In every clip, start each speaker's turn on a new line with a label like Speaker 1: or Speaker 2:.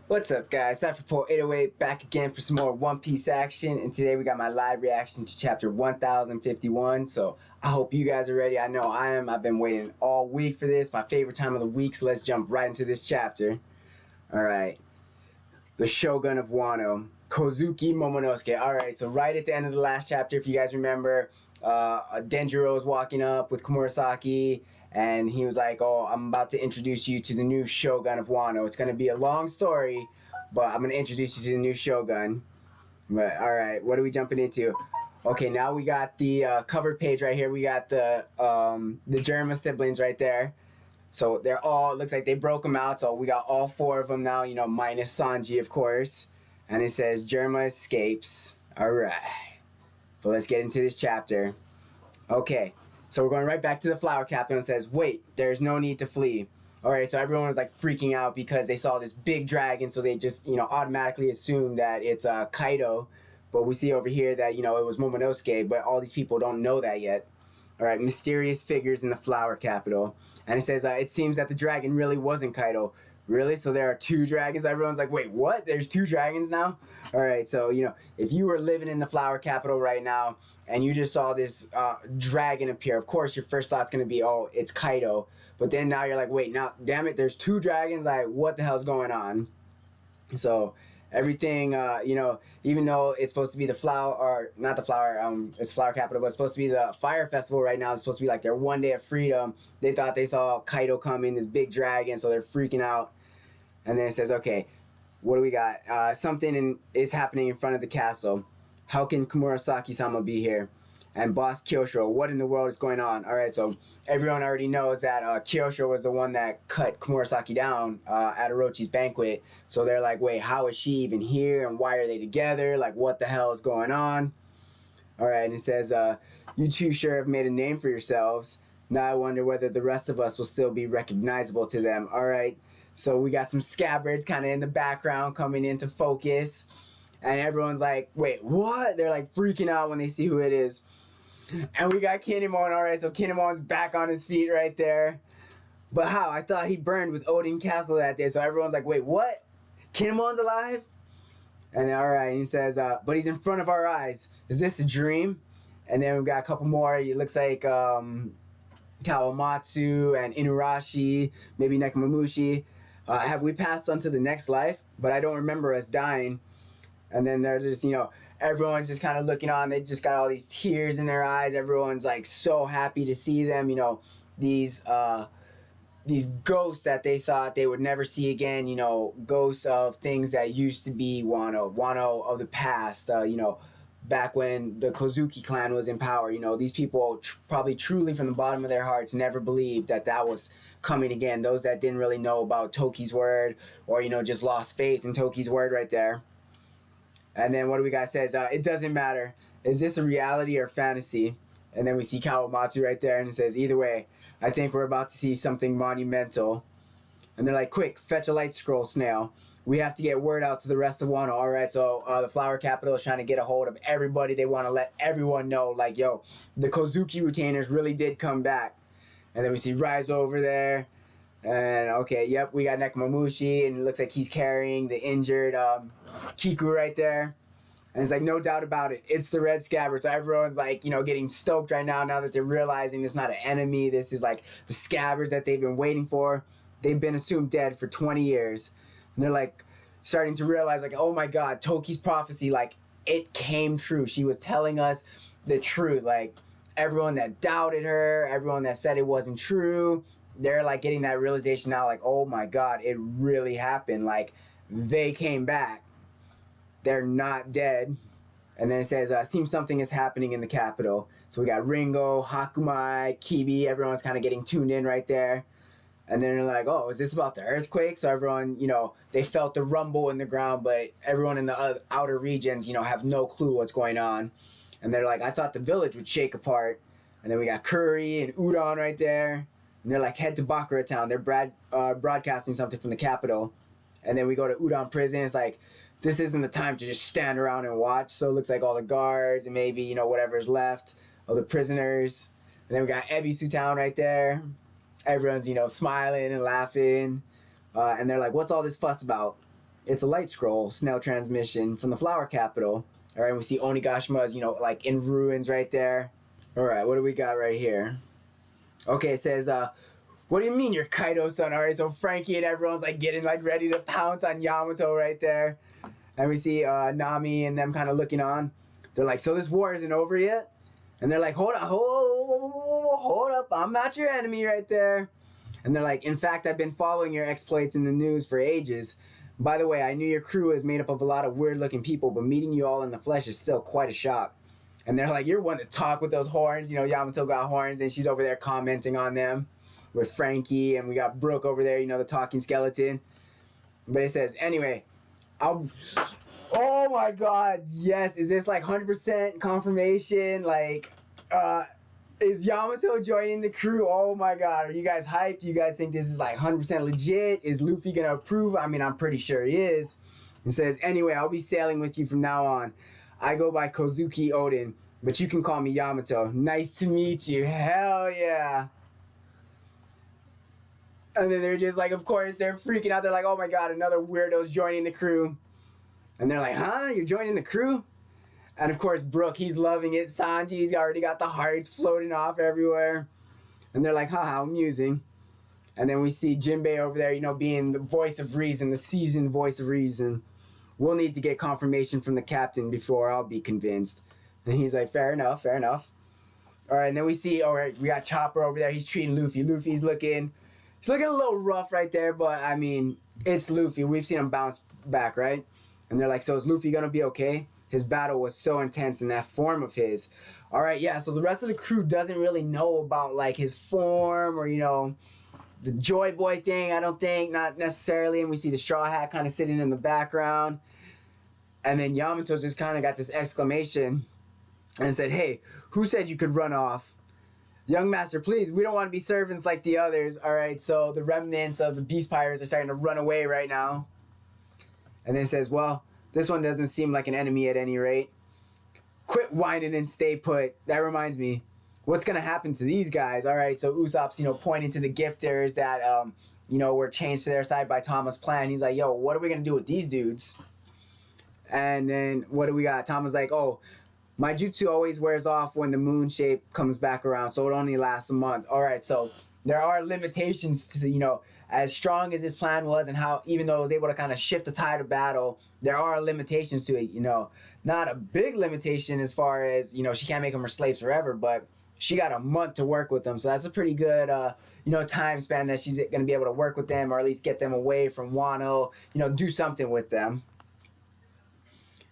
Speaker 1: What's up, guys? Cipher Pol 808 back again for some more One Piece action, and today we got my live reaction to chapter 1051. So I hope you guys are ready. I know I am. I've been waiting all week for this, my favorite time of the week. So let's jump right into this chapter. All right, the Shogun of Wano, Kozuki Momonosuke. All right, so right at the end of the last chapter, if you guys remember, Denjiro was walking up with Komurasaki, and he was like, "Oh, I'm about to introduce you to the new Shogun of Wano. It's going to be a long story, but I'm going to introduce you to the new Shogun." But all right, what are we jumping into? Okay, now we got the cover page right here. We got the Germa siblings right there. So they're all, looks like they broke them out. So we got all four of them now, you know, minus Sanji, of course. And it says Germa escapes. All right. But let's get into this chapter. Okay. So we're going right back to the flower captain and says, wait, there's no need to flee. All right. So everyone was like freaking out because they saw this big dragon. So they just, you know, automatically assumed that it's Kaido. But we see over here that, you know, it was Momonosuke. But all these people don't know that yet. All right, mysterious figures in the flower capital. And it says, it seems that the dragon really wasn't Kaido. Really? So there are two dragons? Everyone's like, wait, what? There's two dragons now? All right, so, you know, if you were living in the flower capital right now and you just saw this dragon appear, of course your first thought's going to be, oh, it's Kaido. But then now you're like, wait, now, damn it, there's two dragons? Like, what the hell's going on? So everything, you know, even though it's supposed to be the flower, or not the flower, it's flower capital, but it's supposed to be the fire festival right now. It's supposed to be like their one day of freedom. They thought they saw Kaido coming, this big dragon, so they're freaking out. And then it says, okay, what do we got? Something is happening in front of the castle. How can Komurasaki-sama be here? And Boss Kyosho, what in the world is going on? All right, so everyone already knows that Kyosho was the one that cut Komurasaki down at Orochi's banquet. So they're like, wait, how is she even here? And why are they together? Like, what the hell is going on? All right, and it says, you two sure have made a name for yourselves. Now I wonder whether the rest of us will still be recognizable to them. All right, so we got some scabbards kind of in the background coming into focus. And everyone's like, wait, what? They're like freaking out when they see who it is. And we got Kinemon, alright, so Kinemon's back on his feet right there. But how? I thought he burned with Odin Castle that day, so everyone's like, wait, what? Kinemon's alive? And then, alright, he says, but he's in front of our eyes. Is this a dream? And then we've got a couple more. It looks like Kawamatsu and Inurashi, maybe Nekomamushi. Have we passed on to the next life? But I don't remember us dying. And then they're just, you know, everyone's just kind of looking on. They just got all these tears in their eyes. Everyone's like so happy to see them. You know, these ghosts that they thought they would never see again. You know, ghosts of things that used to be Wano of the past. You know, back when the Kozuki clan was in power. You know, these people probably truly from the bottom of their hearts never believed that that was coming again. Those that didn't really know about Toki's word, or, you know, just lost faith in Toki's word right there. And then what do we got? It says, it doesn't matter. Is this a reality or fantasy? And then we see Kawamatsu right there, and it says, either way, I think we're about to see something monumental. And they're like, quick, fetch a light scroll, Snail. We have to get word out to the rest of Wano. All right, so the flower capital is trying to get a hold of everybody. They want to let everyone know, like, yo, the Kozuki retainers really did come back. And then we see Rise over there. And okay, yep, we got Nekomamushi, and it looks like he's carrying the injured Kiku right there. And it's like, no doubt about it, it's the Red Scabbard. So everyone's like, you know, getting stoked right now that they're realizing this is not an enemy. This is like the Scabbards that they've been waiting for. They've been assumed dead for 20 years. And they're like starting to realize, like, oh my God, Toki's prophecy, like, it came true. She was telling us the truth. Like, everyone that doubted her, everyone that said it wasn't true, they're like getting that realization now, like, oh my God, it really happened. Like, they came back. They're not dead. And then it says, seems something is happening in the capital. So we got Ringo, Hakumai, Kibi, everyone's kind of getting tuned in right there. And then they're like, oh, is this about the earthquake? So everyone, you know, they felt the rumble in the ground, but everyone in the outer regions, you know, have no clue what's going on. And they're like, I thought the village would shake apart. And then we got Curry and Udon right there. And they're like, head to Bakura town. They're broadcasting something from the capital. And then we go to Udon prison. It's like, this isn't the time to just stand around and watch. So it looks like all the guards and maybe, you know, whatever's left of the prisoners. And then we got Ebisu town right there. Everyone's, you know, smiling and laughing. And they're like, what's all this fuss about? It's a light scroll, snail transmission from the flower capital. All right, we see Onigashima is, like in ruins right there. All right, what do we got right here? Okay, it says, what do you mean you're Kaido's son? All right, so Frankie and everyone's like getting like ready to pounce on Yamato right there. And we see Nami and them kind of looking on. They're like, so this war isn't over yet? And they're like, hold up, I'm not your enemy right there. And they're like, in fact, I've been following your exploits in the news for ages. By the way, I knew your crew is made up of a lot of weird-looking people, but meeting you all in the flesh is still quite a shock. And they're like, you're one to talk with those horns. Yamato got horns, and she's over there commenting on them with Frankie, and we got Brooke over there, the talking skeleton. But it says, anyway, oh my god, yes, is this like 100% confirmation? Like, is Yamato joining the crew? Oh my god, are you guys hyped? Do you guys think this is like 100% legit? Is Luffy gonna approve? I mean, I'm pretty sure he is. It says, anyway, I'll be sailing with you from now on. I go by Kozuki Odin, but you can call me Yamato. Nice to meet you. Hell yeah. And then they're just like, of course, they're freaking out. They're like, oh my god, another weirdo's joining the crew. And they're like, huh? You're joining the crew? And of course, Brooke, he's loving it. Sanji's already got the hearts floating off everywhere. And they're like, haha, amusing. And then we see Jinbei over there, being the voice of reason, the seasoned voice of reason. We'll need to get confirmation from the captain before I'll be convinced. And he's like, fair enough, fair enough. All right, and then we see, all right, we got Chopper over there. He's treating Luffy. Luffy's looking a little rough right there, but I mean, it's Luffy. We've seen him bounce back, right? And they're like, so is Luffy gonna be okay? His battle was so intense in that form of his. All right, yeah, so the rest of the crew doesn't really know about like his form or, the Joy Boy thing, I don't think, not necessarily. And we see the Straw Hat kind of sitting in the background. And then Yamato's just kind of got this exclamation and said, hey, who said you could run off? Young master, please, we don't want to be servants like the others. All right, so the remnants of the Beast Pirates are starting to run away right now. And then it says, well, this one doesn't seem like an enemy at any rate. Quit whining and stay put. That reminds me, what's going to happen to these guys? All right, so Usopp's, pointing to the gifters that, were changed to their side by Tama's plan. He's like, yo, what are we going to do with these dudes? And then what do we got? Tama's like, oh, my jutsu always wears off when the moon shape comes back around, so it only lasts a month. All right, so there are limitations to, as strong as his plan was and how, even though it was able to kind of shift the tide of battle, there are limitations to it, Not a big limitation as far as, she can't make them her slaves forever, but she got a month to work with them. So that's a pretty good, time span that she's going to be able to work with them or at least get them away from Wano, do something with them.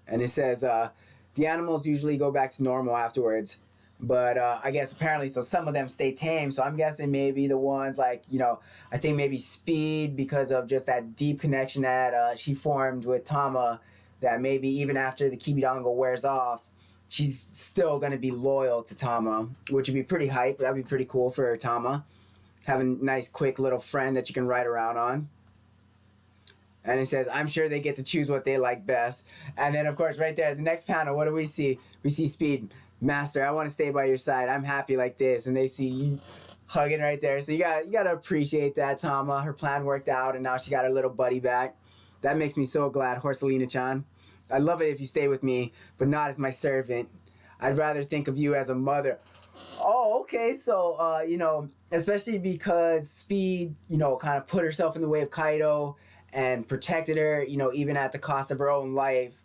Speaker 1: And it says, the animals usually go back to normal afterwards. But I guess apparently, so some of them stay tame. So I'm guessing maybe the ones like, I think maybe Speed, because of just that deep connection that she formed with Tama, that maybe even after the Kibidango wears off, she's still going to be loyal to Tama, which would be pretty hype. That'd be pretty cool for Tama. Having a nice, quick little friend that you can ride around on. And it says, I'm sure they get to choose what they like best. And then, of course, right there, the next panel, what do we see? We see Speed. Master, I want to stay by your side. I'm happy like this. And they see you hugging right there. So you gotta appreciate that, Tama. Her plan worked out, and now she got her little buddy back. That makes me so glad, Horselina-chan. I'd love it if you stay with me, but not as my servant. I'd rather think of you as a mother. Oh, okay. So, especially because Speed, kind of put herself in the way of Kaido and protected her, even at the cost of her own life.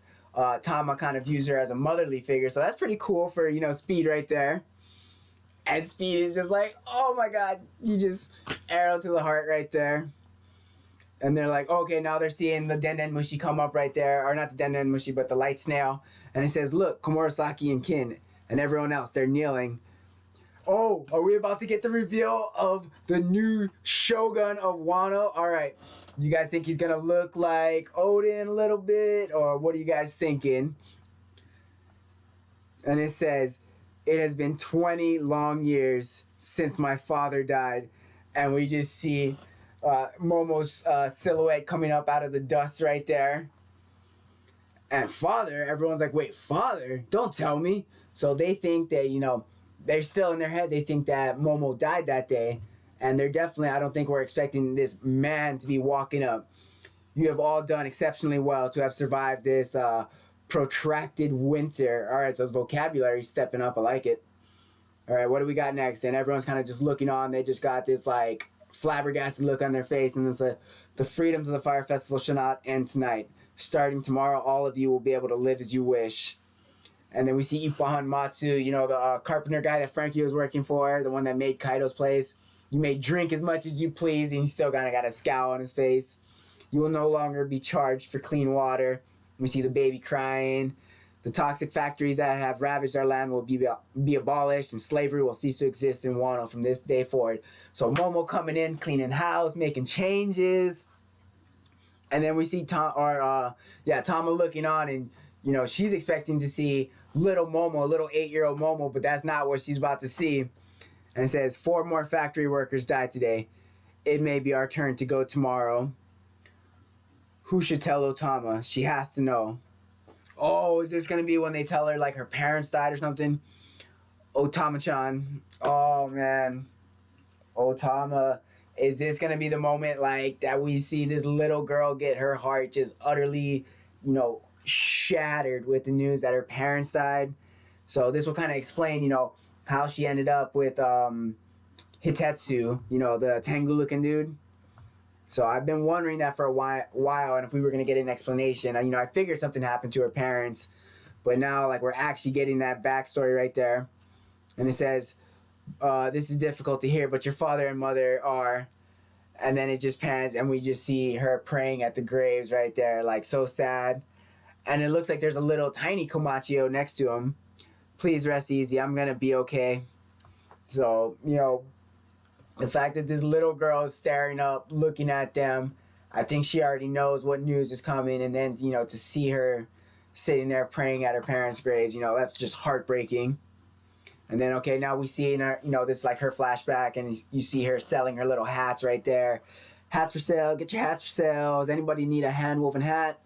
Speaker 1: Tama kind of views her as a motherly figure, so that's pretty cool for, Speed right there. And Speed is just like, oh my god, you just arrow to the heart right there. And they're like, okay, now they're seeing the Denden Mushi come up right there, or not the Denden Mushi, but the light snail. And it says, look, Komurasaki and Kin and everyone else, they're kneeling. Oh, are we about to get the reveal of the new Shogun of Wano? All right. You guys think he's going to look like Odin a little bit? Or what are you guys thinking? And it says, it has been 20 long years since my father died. And we just see Momo's silhouette coming up out of the dust right there. And father, everyone's like, wait, father? Don't tell me. So they think that, they're still in their head. They think that Momo died that day. And they're definitely, I don't think we're expecting this man to be walking up. You have all done exceptionally well to have survived this protracted winter. All right, so his vocabulary stepping up. I like it. All right, what do we got next? And everyone's kind of just looking on. They just got this like flabbergasted look on their face, and it's like, the freedoms of the Fire Festival shall not end tonight. Starting tomorrow, all of you will be able to live as you wish. And then we see Ippohan Matsu, you know, the carpenter guy that Frankie was working for, the one that made Kaido's place. You may drink as much as you please, and he's still kind of got a scowl on his face. You will no longer be charged for clean water. We see the baby crying. The toxic factories that have ravaged our land will be abolished, and slavery will cease to exist in Wano from this day forward. So Momo coming in, cleaning house, making changes. And then we see Tama looking on, and you know, she's expecting to see little Momo, little 8-year-old Momo, but that's not what she's about to see. And it says, 4 more factory workers died today. It may be our turn to go tomorrow. Who should tell Otama? She has to know. Oh, is this going to be when they tell her, like, her parents died or something? Otama-chan. Oh, man. Otama. Is this going to be the moment, like, that we see this little girl get her heart just utterly, you know, shattered with the news that her parents died? So this will kind of explain, you know, how she ended up with Hitetsu, you know, the Tengu-looking dude. So I've been wondering that for a while, and if we were going to get an explanation. You know, I figured something happened to her parents, but now, like, we're actually getting that backstory right there. And it says, this is difficult to hear, but your father and mother are... And then it just pans, and we just see her praying at the graves right there, like, so sad. And it looks like there's a little tiny Komachio next to him. Please rest easy. I'm going to be okay. So, you know... The fact that this little girl is staring up, looking at them, I think she already knows what news is coming. And then, you know, to see her sitting there praying at her parents' graves, you know, that's just heartbreaking. And then, okay, now we see in her, you know, this like her flashback, and you see her selling her little hats right there. Hats for sale, get your hats for sale. Does anybody need a hand-woven hat?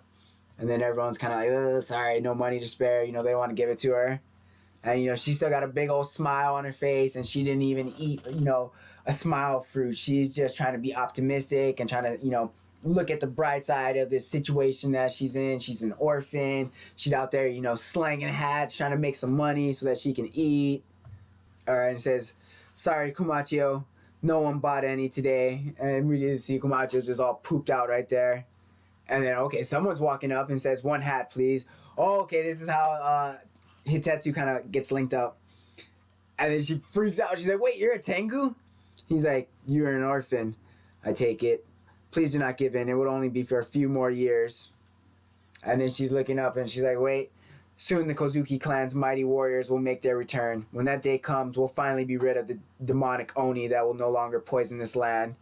Speaker 1: And then everyone's kind of like, oh, sorry, no money to spare. You know, they want to give it to her. And, you know, she still got a big old smile on her face, and she didn't even eat, you know, a smile fruit. She's just trying to be optimistic and trying to, you know, look at the bright side of this situation that she's in. She's an orphan. She's out there, you know, slanging hats, trying to make some money so that she can eat. All right, and it says, sorry, Komachio, no one bought any today. And we didn't see Komachio's just all pooped out right there. And then, okay, someone's walking up and says, 1 hat, please. Oh, okay, this is how Hitetsu kind of gets linked up. And then she freaks out. She's like, wait, you're a Tengu? He's like, you're an orphan. I take it. Please do not give in. It would only be for a few more years. And then she's looking up and she's like, wait. Soon the Kozuki clan's mighty warriors will make their return. When that day comes, we'll finally be rid of the demonic Oni that will no longer poison this land.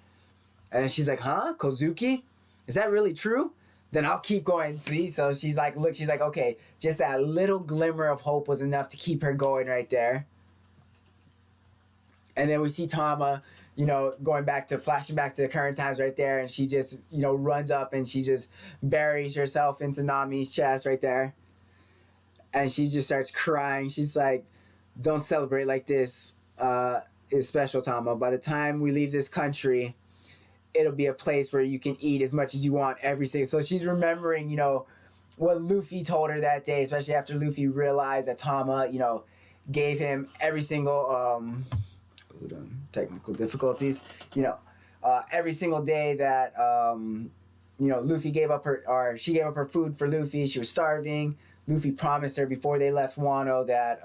Speaker 1: And then she's like, huh? Kozuki? Is that really true? Then I'll keep going. See? So she's like, look, she's like, okay, just that little glimmer of hope was enough to keep her going right there. And then we see Tama, you know, flashing back to the current times right there. And she just, you know, runs up and she just buries herself into Nami's chest right there. And she just starts crying. She's like, don't celebrate like this. It's special, Tama. By the time we leave this country, it'll be a place where you can eat as much as you want every single. So she's remembering, you know, what Luffy told her that day, especially after Luffy realized that Tama, you know, gave him every single... technical difficulties, you know, every single day that you know, Luffy gave up she gave up her food for Luffy. She was starving. Luffy promised her before they left Wano that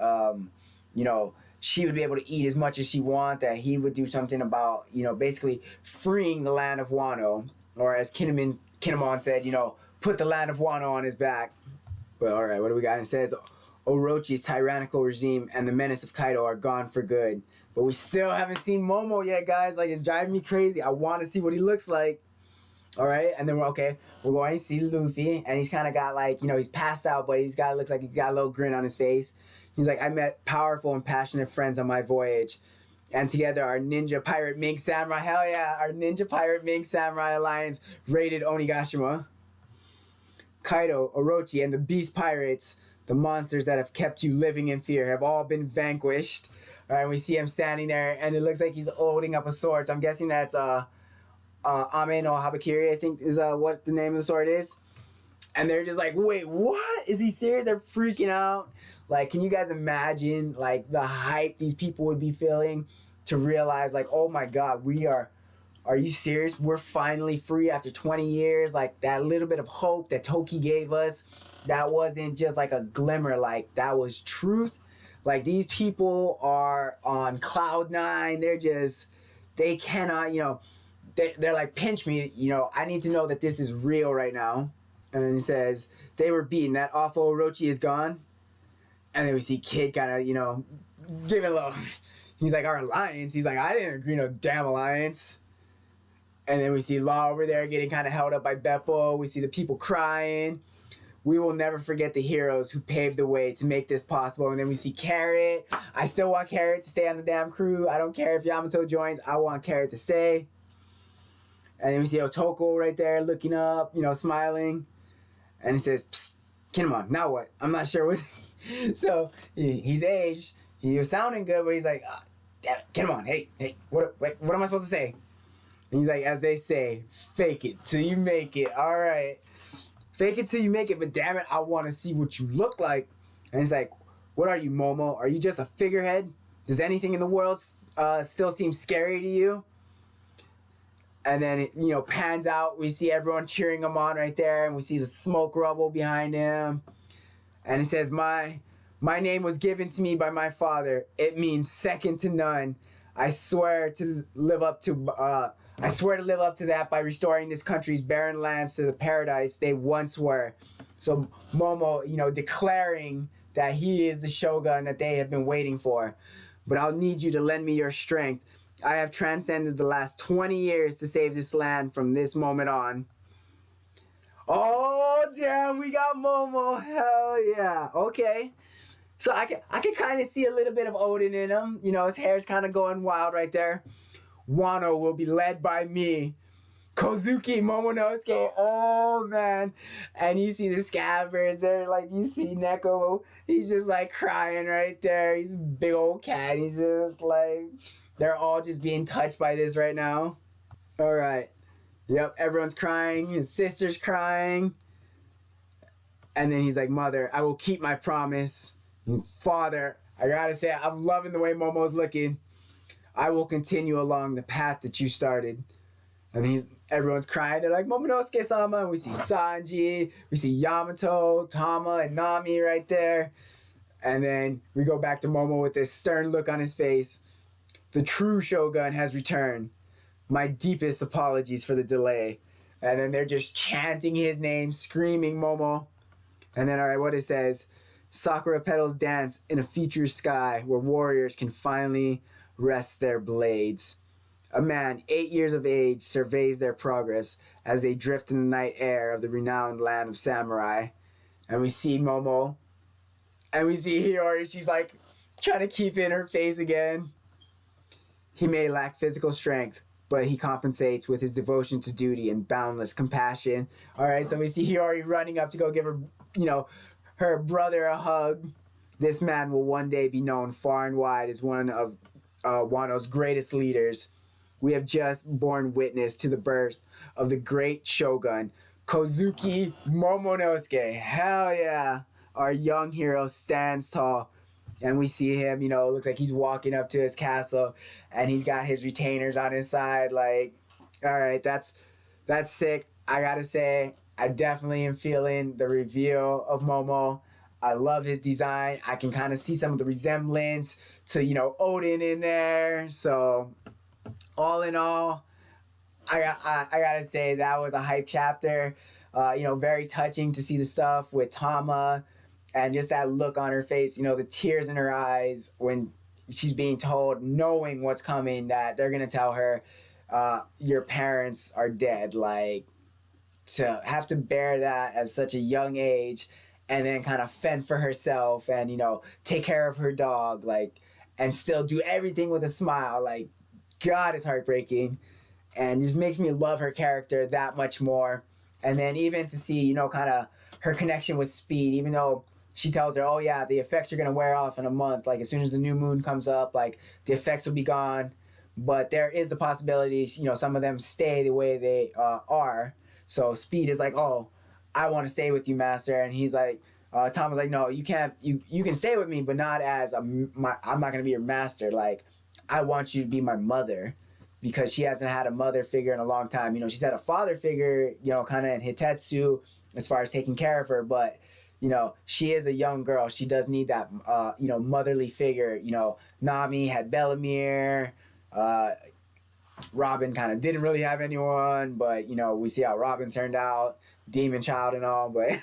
Speaker 1: you know, she would be able to eat as much as she wanted, that he would do something about, you know, basically freeing the land of Wano, or as Kinemon said, you know, put the land of Wano on his back. But all right, what do we got? It says Orochi's tyrannical regime and the menace of Kaido are gone for good. But we still haven't seen Momo yet, guys. Like, it's driving me crazy. I want to see what he looks like. All right, and then we're going to see Luffy, and he's kind of got, like, you know, he's passed out, but looks like he's got a little grin on his face. He's like, I met powerful and passionate friends on my voyage, and together our ninja pirate mink samurai, hell yeah, our ninja pirate mink samurai alliance raided Onigashima. Kaido, Orochi, and the beast pirates, the monsters that have kept you living in fear, have all been vanquished. All right, we see him standing there, and it looks like he's holding up a sword. So I'm guessing that's Ame no Habakiri, I think is what the name of the sword is. And they're just like, wait, what? Is he serious? They're freaking out. Like, can you guys imagine, like, the hype these people would be feeling to realize, like, oh my God, are you serious? We're finally free after 20 years. Like, that little bit of hope that Toki gave us, that wasn't just like a glimmer. Like, that was truth. Like, these people are on cloud nine. They cannot, they're like, pinch me. I need to know that this is real right now. And then he says, they were beaten. That awful Orochi is gone. And then we see Kid kind of, give it a little. He's like, our alliance. He's like, I didn't agree no damn alliance. And then we see Law over there getting kind of held up by Beppo. We see the people crying. We will never forget the heroes who paved the way to make this possible. And then we see Carrot. I still want Carrot to stay on the damn crew. I don't care if Yamato joins. I want Carrot to stay. And then we see Otoko right there looking up, smiling. And he says, Kinemon, now what? I'm not sure what. So he's aged. He was sounding good, but he's like, damn it, Kinemon, hey, what am I supposed to say? And he's like, as they say, fake it till you make it. All right. Fake it till you make it, but damn it, I want to see what you look like. And he's like, what are you, Momo? Are you just a figurehead? Does anything in the world still seem scary to you? And then it, pans out. We see everyone cheering him on right there, and we see the smoke rubble behind him. And he says, my name was given to me by my father. It means second to none. I swear to live up to that by restoring this country's barren lands to the paradise they once were. So Momo, declaring that he is the Shogun that they have been waiting for. But I'll need you to lend me your strength. I have transcended the last 20 years to save this land from this moment on. Oh, damn, we got Momo. Hell yeah. Okay. So I can kind of see a little bit of Odin in him. His hair's kind of going wild right there. Wano will be led by me. Kozuki Momonosuke. Oh, man. And you see the scabbers there. Like, you see Neko. He's just, like, crying right there. He's a big old cat. He's just, like... They're all just being touched by this right now. All right. Yep, everyone's crying. His sister's crying. And then he's like, Mother, I will keep my promise. And Father, I gotta say, I'm loving the way Momo's looking. I will continue along the path that you started. And then everyone's crying. They're like, Momonosuke-sama. And we see Sanji. We see Yamato, Tama, and Nami right there. And then we go back to Momo with this stern look on his face. The true Shogun has returned. My deepest apologies for the delay. And then they're just chanting his name, screaming Momo. And then, all right, what it says, Sakura petals dance in a future sky where warriors can finally rest their blades. A man 8 years of age surveys their progress as they drift in the night air of the renowned land of samurai. And we see Momo. And we see Hiyori. She's like trying to keep in her face again. He may lack physical strength, but he compensates with his devotion to duty and boundless compassion. All right, so we see Hiyori running up to go give her, her brother a hug. This man will one day be known far and wide as one of Wano's greatest leaders. We have just borne witness to the birth of the great Shogun, Kozuki Momonosuke. Hell yeah. Our young hero stands tall. And we see him, it looks like he's walking up to his castle and he's got his retainers on his side. Like, all right, that's sick. I gotta say, I definitely am feeling the reveal of Momo. I love his design. I can kind of see some of the resemblance to, Odin in there. So, all in all, I gotta say that was a hype chapter. Very touching to see the stuff with Tama. And just that look on her face, the tears in her eyes when she's being told, knowing what's coming, that they're going to tell her, your parents are dead. Like, to have to bear that at such a young age and then kind of fend for herself and, take care of her dog, like, and still do everything with a smile. Like, God, it's heartbreaking. And just makes me love her character that much more. And then even to see, kind of her connection with Speed, even though she tells her, oh yeah, the effects are going to wear off in a month. Like, as soon as the new moon comes up, like, the effects will be gone. but there is the possibility, some of them stay the way they are. So Speed is like, oh, I want to stay with you, Master, and he's like, Tom was like, no, you can't. You can stay with me, but not as I'm not gonna be your master. Like, I want you to be my mother, because she hasn't had a mother figure in a long time. She's had a father figure, kind of in Hitetsu as far as taking care of her, but she is a young girl. She does need that, motherly figure. Nami had Bellamere. Robin kind of didn't really have anyone, but we see how Robin turned out, demon child and all. But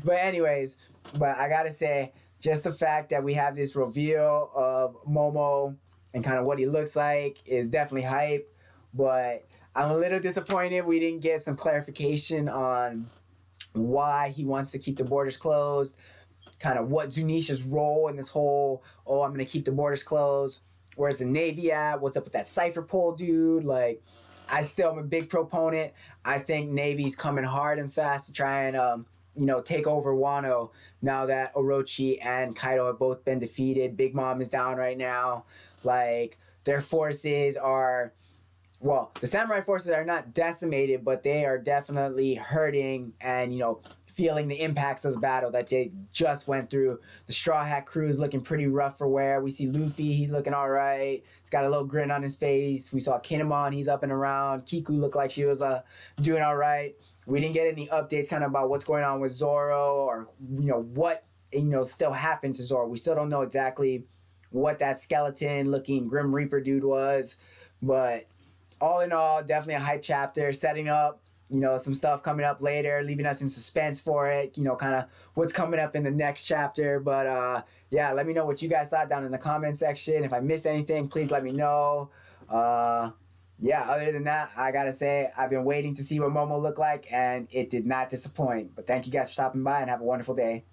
Speaker 1: but I gotta say, just the fact that we have this reveal of Momo and kind of what he looks like is definitely hype. But I'm a little disappointed we didn't get some clarification on why he wants to keep the borders closed, kind of what Zunisha's role in this whole, oh, I'm going to keep the borders closed. Where's the Navy at? What's up with that Cipher Pol dude? Like, I still am a big proponent. I think Navy's coming hard and fast to try and, take over Wano now that Orochi and Kaido have both been defeated. Big Mom is down right now. Like, their forces are, well, the samurai forces are not decimated, but they are definitely hurting and, feeling the impacts of the battle that they just went through. The Straw Hat crew is looking pretty rough for wear. We see Luffy, he's looking all right. He's got a little grin on his face. We saw Kinemon, he's up and around. Kiku looked like she was doing all right. We didn't get any updates kind of about what's going on with Zoro or, what, still happened to Zoro. We still don't know exactly what that skeleton-looking Grim Reaper dude was. But all in all, definitely a hype chapter, setting up some stuff coming up later, leaving us in suspense for it, kind of what's coming up in the next chapter. But yeah, let me know what you guys thought down in the comment section. If I missed anything, please let me know. Yeah, other than that, I gotta say, I've been waiting to see what Momo looked like, and it did not disappoint. But thank you guys for stopping by, and have a wonderful day.